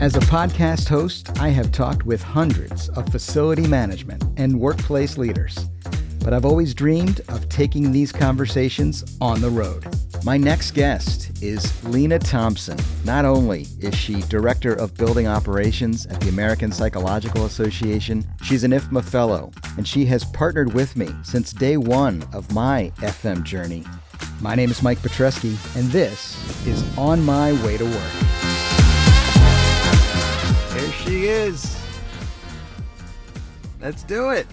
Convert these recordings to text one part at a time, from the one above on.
As a podcast host, I have talked with hundreds of facility management and workplace leaders, but I've always dreamed of taking these conversations on the road. My next guest is Lena Thompson. Not only is she Director of Building Operations at the American Psychological Association, she's an IFMA Fellow, and she has partnered with me since day one of my FM journey. My name is Mike Petrusky, and this is On My Way to Work. There she is. Let's do it.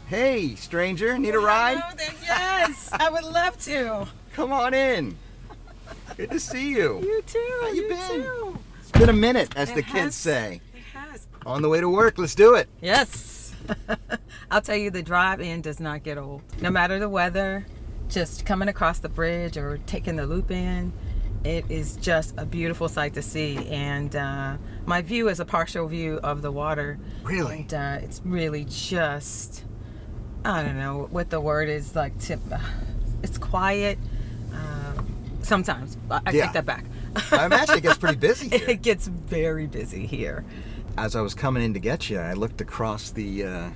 Hey, stranger, need a ride? Hello there. Yes, I would love to. Come on in. Good to see you. You too. How you been? Too. It's been a minute, as the It kids has. say. It has. On the way to work, let's do it. Yes. I'll tell you, the drive-in does not get old. No matter the weather, just coming across the bridge or taking the loop in, it is just a beautiful sight to see. And my view is a partial view of the water. Really? And it's really just, I don't know what the word is, like, it's quiet. Sometimes. I take that back. I imagine it gets pretty busy here. It gets very busy here. As I was coming in to get you, I looked across the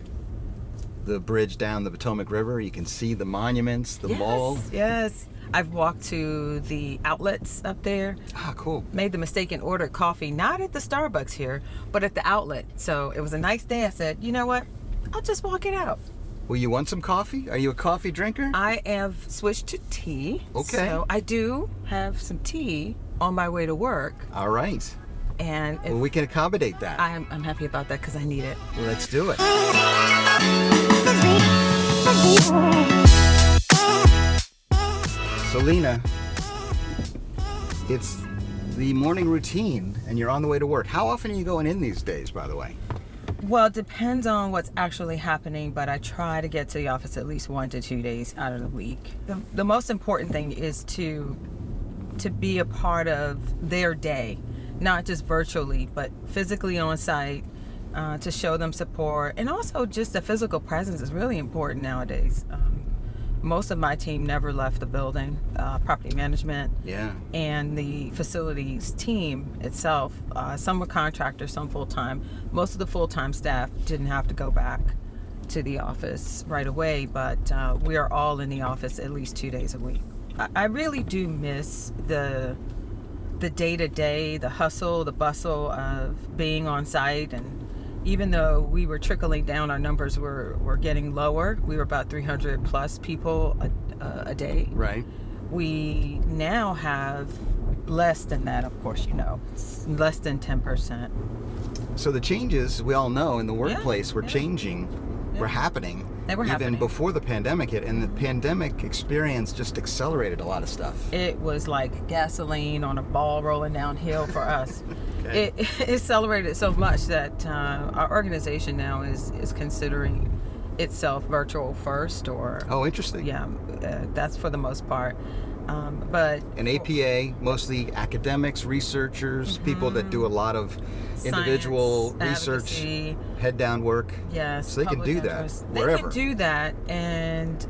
bridge down the Potomac River. You can see the monuments, the mall. Yes. I've walked to the outlets up there. Ah, cool. Made the mistake and ordered coffee, not at the Starbucks here, but at the outlet. So it was a nice day. I said, you know what? I'll just walk it out. Well, you want some coffee? Are you a coffee drinker? I have switched to tea. Okay. So I do have some tea on my way to work. All right. And Well, we can accommodate that. I'm happy about that because I need it. Well, let's do it. So, Lena, it's the morning routine, and you're on the way to work. How often are you going in these days, by the way? Well, it depends on what's actually happening, but I try to get to the office at least 1 to 2 days out of the week. The most important thing is to be a part of their day, not just virtually, but physically on site, to show them support. And also just the physical presence is really important nowadays. Most of my team never left the building, property management, and the facilities team itself. Some were contractors, some full-time. Most of the full-time staff didn't have to go back to the office right away, but we are all in the office at least 2 days a week. I really do miss the day-to-day, the hustle, the bustle of being on site. And even though we were trickling down, our numbers were getting lower. We were about 300 plus people a day. Right. We now have less than that, of course, it's less than 10%. So the changes, we all know, in the workplace were changing, were happening. They were happening. Even before the pandemic hit, and the pandemic experience just accelerated a lot of stuff. It was like gasoline on a ball rolling downhill for us. Okay. It accelerated so much that our organization now is considering itself virtual first, or Interesting. that's for the most part. But an APA, mostly academics, researchers, people that do a lot of individual science, research, advocacy. head down work. Yes, So they can public do that interest. wherever. They can do that, and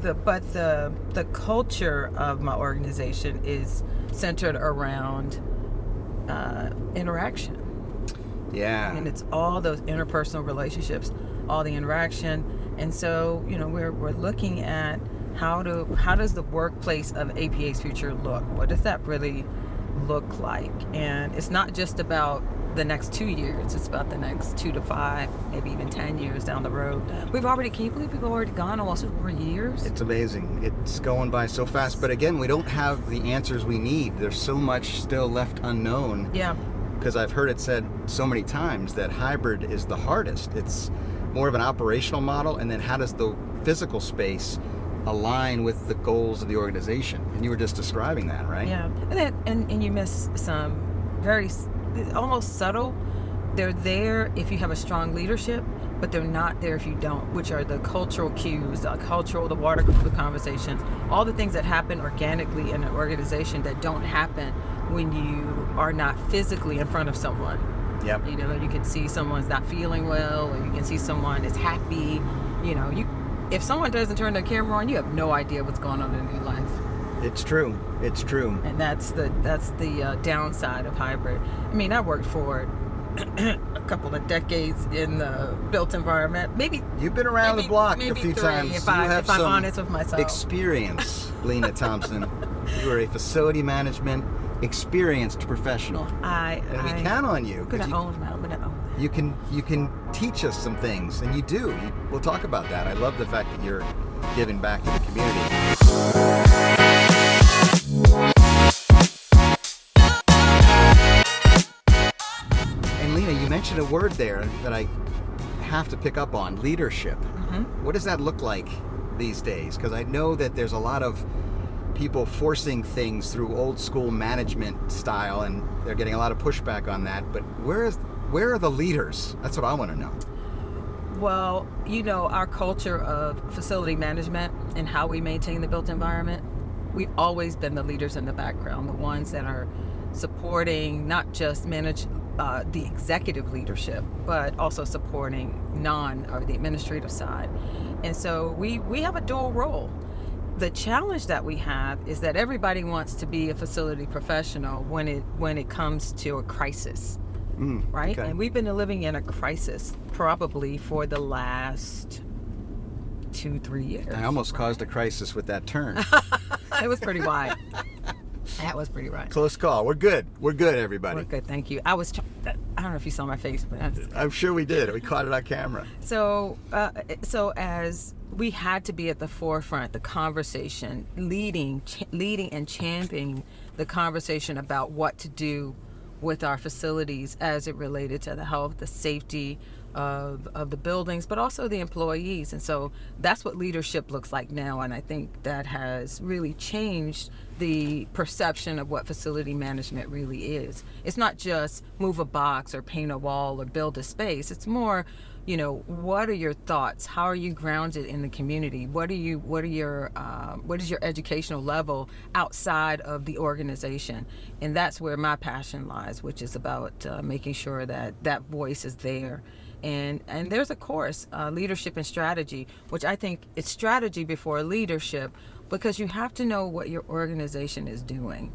the culture of my organization is centered around interaction. Yeah. And it's all those interpersonal relationships, all the interaction. And so, we're looking at how does the workplace of APA's future look? What does that really look like? And it's not just about the next 2 years, it's about the next 2 to 5, maybe even 10 years down the road. Can you believe we've already gone almost 4 years? It's amazing. It's going by so fast. But again, we don't have the answers we need. There's so much still left unknown. Yeah. Because I've heard it said so many times that hybrid is the hardest. It's more of an operational model, and then how does the physical space align with the goals of the organization? And you were just describing that, right? Yeah, and you miss some very almost subtle. They're there if you have a strong leadership, but they're not there if you don't, which are the cultural cues, the water cooler conversation, all the things that happen organically in an organization that don't happen when you are not physically in front of someone. Yep. You can see someone's not feeling well, or you can see someone is happy. If someone doesn't turn their camera on, you have no idea what's going on in their life. It's true. It's true. And that's the downside of hybrid. I mean, I worked for a couple of decades in the built environment. Maybe you've been around the block a few times. If I'm honest with myself. Experience, Lena Thompson. You are a facility management experienced professional. And we count on you. I'm gonna own that. You can teach us some things, and you do. We'll talk about that. I love the fact that you're giving back to the community. You mentioned a word there that I have to pick up on, leadership. Mm-hmm. What does that look like these days? Because I know that there's a lot of people forcing things through old school management style, and they're getting a lot of pushback on that. But where are the leaders? That's what I want to know. Well, our culture of facility management and how we maintain the built environment, we've always been the leaders in the background, the ones that are supporting not just the executive leadership, but also supporting or the administrative side. And so we have a dual role. The challenge that we have is that everybody wants to be a facility professional when it comes to a crisis, right? Okay. And we've been living in a crisis probably for the last 2-3 years. I almost caused a crisis with that turn. It was pretty wide. That was pretty right. Close call. We're good. We're good, everybody. We're good, thank you. I don't know if you saw my face, but I'm sure we did. We caught it on camera. So as we had to be at the forefront, the conversation, leading and championing the conversation about what to do with our facilities as it related to the health, the safety of the buildings, but also the employees. And so that's what leadership looks like now. And I think that has really changed the perception of what facility management really is. It's not just move a box or paint a wall or build a space. It's more, what are your thoughts? How are you grounded in the community? What is your educational level outside of the organization? And that's where my passion lies, which is about making sure that voice is there. And there's a course, leadership and strategy, which I think it's strategy before leadership, because you have to know what your organization is doing,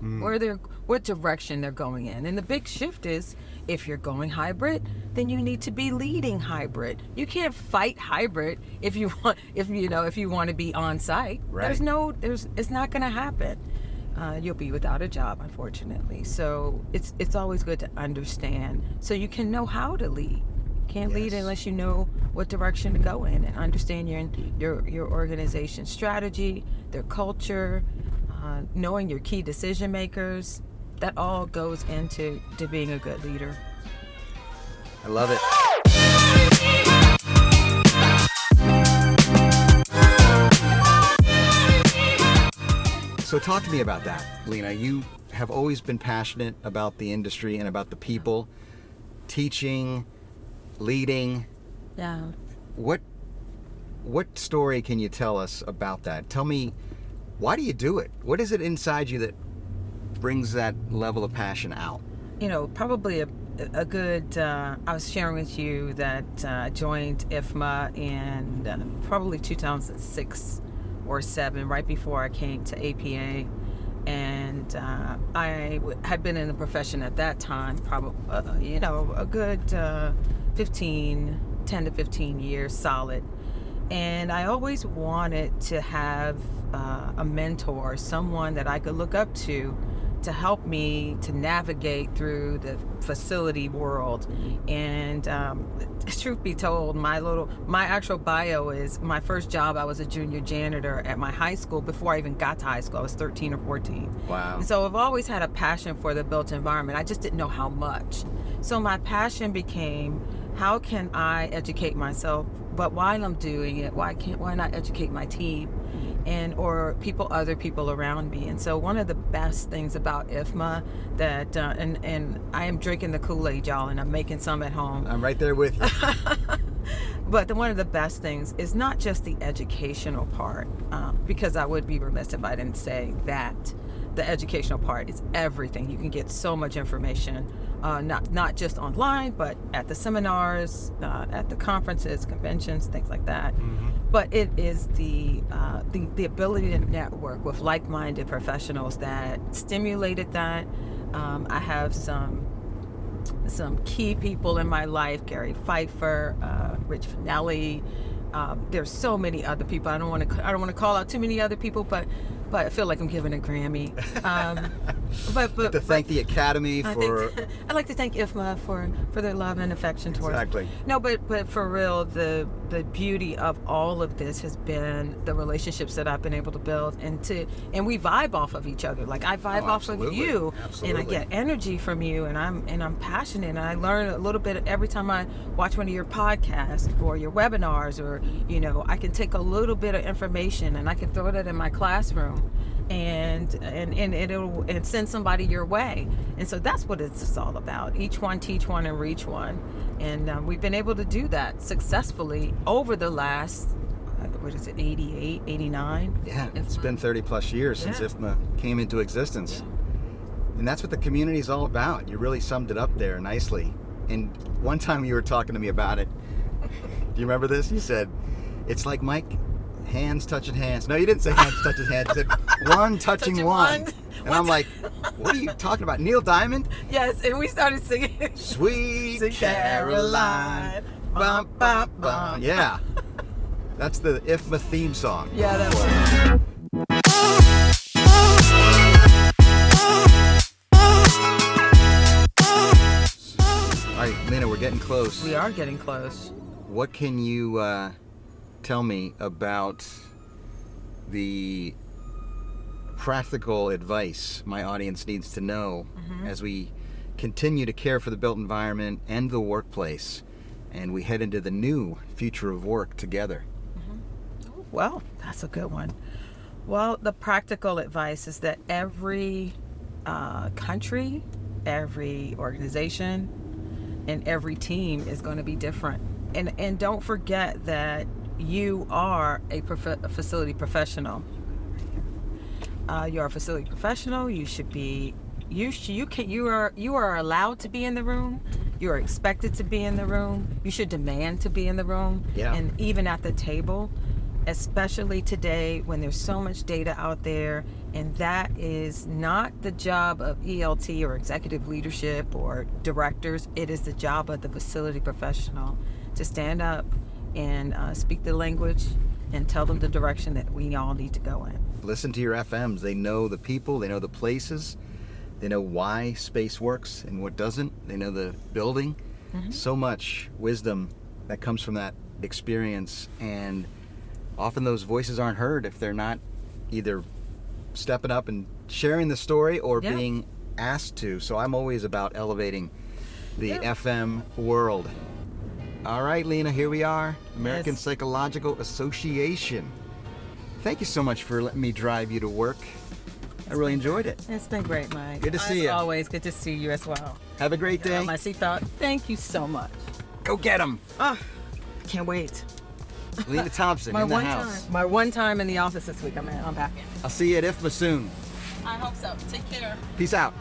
what direction they're going in. And the big shift is, if you're going hybrid, then you need to be leading hybrid. You can't fight hybrid if you want to be on site. Right. It's not going to happen. You'll be without a job, unfortunately. So it's always good to understand so you can know how to lead. Can't lead unless you know what direction to go in and understand your organization's strategy, their culture, knowing your key decision makers. That all goes into being a good leader. I love it. So talk to me about that, Lena. You have always been passionate about the industry and about the people, teaching, leading. Yeah. What story can you tell us about that? Tell me, why do you do it? What is it inside you that brings that level of passion out? Probably a good, I was sharing with you that I joined IFMA in probably 2006 or 7, right before I came to APA. And I had been in the profession at that time, probably, a good 10 to 15 years solid. And I always wanted to have a mentor, someone that I could look up to help me to navigate through the facility world. And truth be told, my actual bio is, my first job, I was a junior janitor at my high school. Before I even got to high school, I was 13 or 14. Wow. And so I've always had a passion for the built environment. I just didn't know how much. So my passion became, how can I educate myself? But while I'm doing it, why not educate my team or other people around me? And so one of the best things about IFMA that and I am drinking the Kool-Aid, y'all, and I'm making some at home. I'm right there with you. But one of the best things is not just the educational part, because I would be remiss if I didn't say that the educational part is everything. You can get so much information, not just online, but at the seminars, at the conferences, conventions, things like that. But it is the ability to network with like-minded professionals that stimulated that. I have some key people in my life: Gary Pfeiffer, Rich Finelli. There's so many other people. I don't want to call out too many other people, but I feel like I'm giving a Grammy. But to thank the Academy for. I'd like to thank IFMA for their love and affection towards. Exactly. No, but for real, the beauty of all of this has been the relationships that I've been able to build, and we vibe off of each other. Like I vibe off of you, and I get energy from you, and I'm passionate, and I learn a little bit every time I watch one of your podcasts or your webinars, or I can take a little bit of information and I can throw that in my classroom, and it'll send somebody your way. And so that's what it's all about. Each one teach one and reach one, and we've been able to do that successfully over the last 88, 89. Yeah, it's been 30 plus years since IFMA came into existence. And that's what the community is all about. You really summed it up there nicely. And one time you were talking to me about it. Do you remember this? You said, it's like Mike, hands touching hands. No, you didn't say hands touching hands. You said one touching one. And I'm like, what are you talking about? Neil Diamond? Yes, and we started singing. Sweet Caroline. Bum, bum, bum. Yeah. That's the IFMA theme song. Yeah, that was. All right, Lena, we're getting close. We are getting close. What can you tell me about the practical advice my audience needs to know as we continue to care for the built environment and the workplace, and we head into the new future of work together? Well, that's a good one. Well, the practical advice is that every country, every organization, and every team is going to be different. And don't forget that you are a facility professional. You're a facility professional. You should be. You are allowed to be in the room. You are expected to be in the room. You should demand to be in the room. Yeah. And even at the table, especially today when there's so much data out there, and that is not the job of ELT or executive leadership or directors. It is the job of the facility professional to stand up and speak the language and tell them the direction that we all need to go in. Listen to your FMs. They know the people, they know the places, they know why space works and what doesn't, they know the building. So much wisdom that comes from that experience, and often those voices aren't heard if they're not either stepping up and sharing the story or being asked to. So I'm always about elevating the FM world. All right, Lena, here we are, American Psychological Association. Thank you so much for letting me drive you to work. I really enjoyed it. It's been great, Mike. Good to see you. As always, good to see you as well. Have a great day. My seatbelt. Thank you so much. Go get them. I can't wait. Lena Thompson in the house. My one time in the office this week. I'm back in. I'll see you at IFMA soon. I hope so. Take care. Peace out.